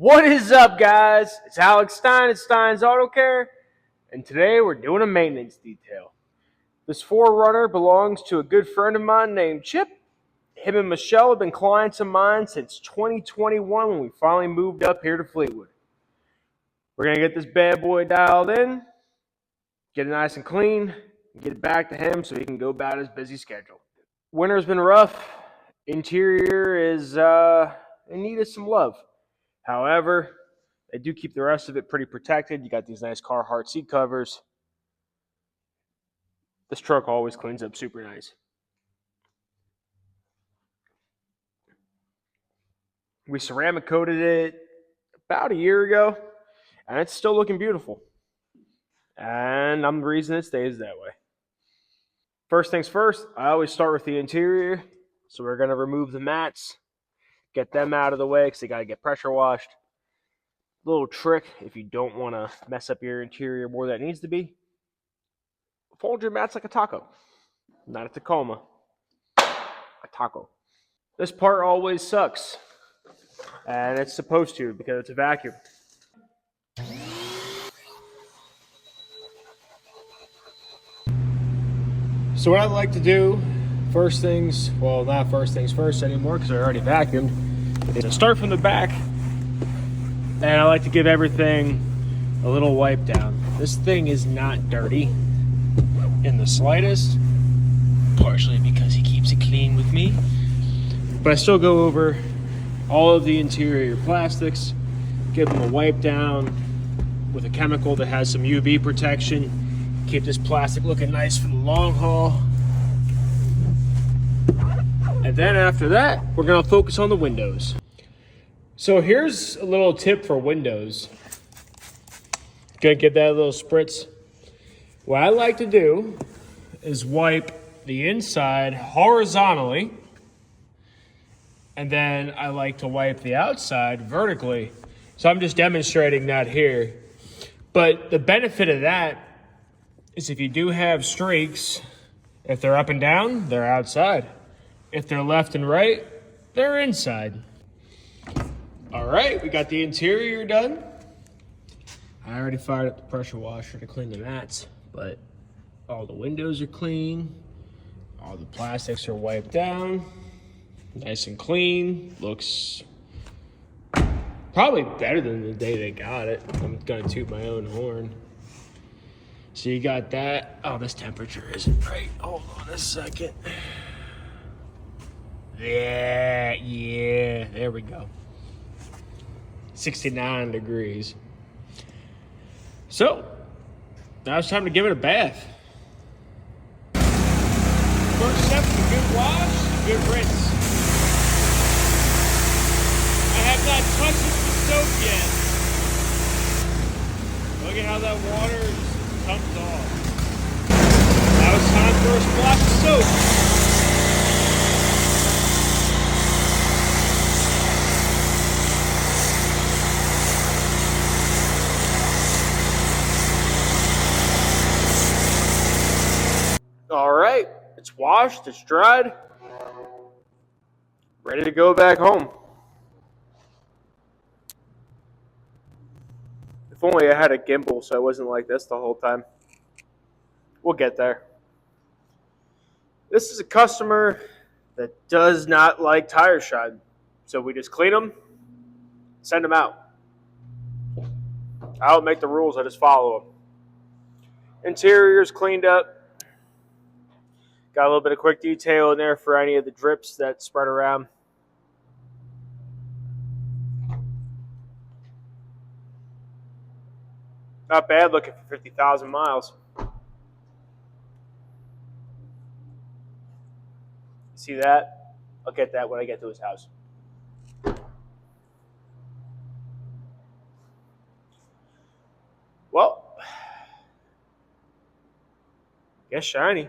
What is up, guys? It's Alex Stein at Stein's Auto Care, and today we're doing a maintenance detail. This 4Runner belongs to a good friend of mine named Chip. Him and Michelle have been clients of mine since 2021 when we finally moved up here to Fleetwood. We're going to get this bad boy dialed in, get it nice and clean, and get it back to him so he can go about his busy schedule. Winter's been rough. Interior is in need of some love. However, they do keep the rest of it pretty protected. You got these nice Carhartt seat covers. This truck always cleans up super nice. We ceramic coated it about a year ago, and it's still looking beautiful. And I'm the reason it stays that way. First things first, I always start with the interior. So we're going to remove the mats, get them out of the way because they got to get pressure washed. Little trick if you don't want to mess up your interior more than it needs to be. Fold your mats like a taco. Not a Tacoma. A taco. This part always sucks. And it's supposed to because it's a vacuum. So what I like to do, first things, well, not first things first anymore because I already vacuumed, is to start from the back. And I like to give everything a little wipe down. This thing is not dirty in the slightest, partially because he keeps it clean with me. But I still go over all of the interior plastics, give them a wipe down with a chemical that has some UV protection, keep this plastic looking nice for the long haul. And then after that, we're gonna focus on the windows. So here's a little tip for windows. Gonna give that a little spritz. What I like to do is wipe the inside horizontally, and then I like to wipe the outside vertically. So I'm just demonstrating that here. But the benefit of that is if you do have streaks, if they're up and down, they're outside. If they're left and right, they're inside. All right, we got the interior done. I already fired up the pressure washer to clean the mats, but all the windows are clean. All the plastics are wiped down. Nice and clean. Looks probably better than the day they got it. I'm gonna toot my own horn. So you got that. Oh, this temperature isn't right. Hold on a second. Yeah, there we go. 69 degrees. So, now it's time to give it a bath. First step is a good wash, a good rinse. I have not touched it with soap yet. Look at how that water just comes off. Now it's time for a splash of soap. All right, it's washed, it's dried, ready to go back home. If only I had a gimbal so I wasn't like this the whole time. We'll get there. This is a customer that does not like tire shine, so we just clean them, send them out. I don't make the rules, I just follow them. Interior's cleaned up. Got a little bit of quick detail in there for any of the drips that spread around. Not bad looking for 50,000 miles. See that? I'll get that when I get to his house. Well, guess shiny.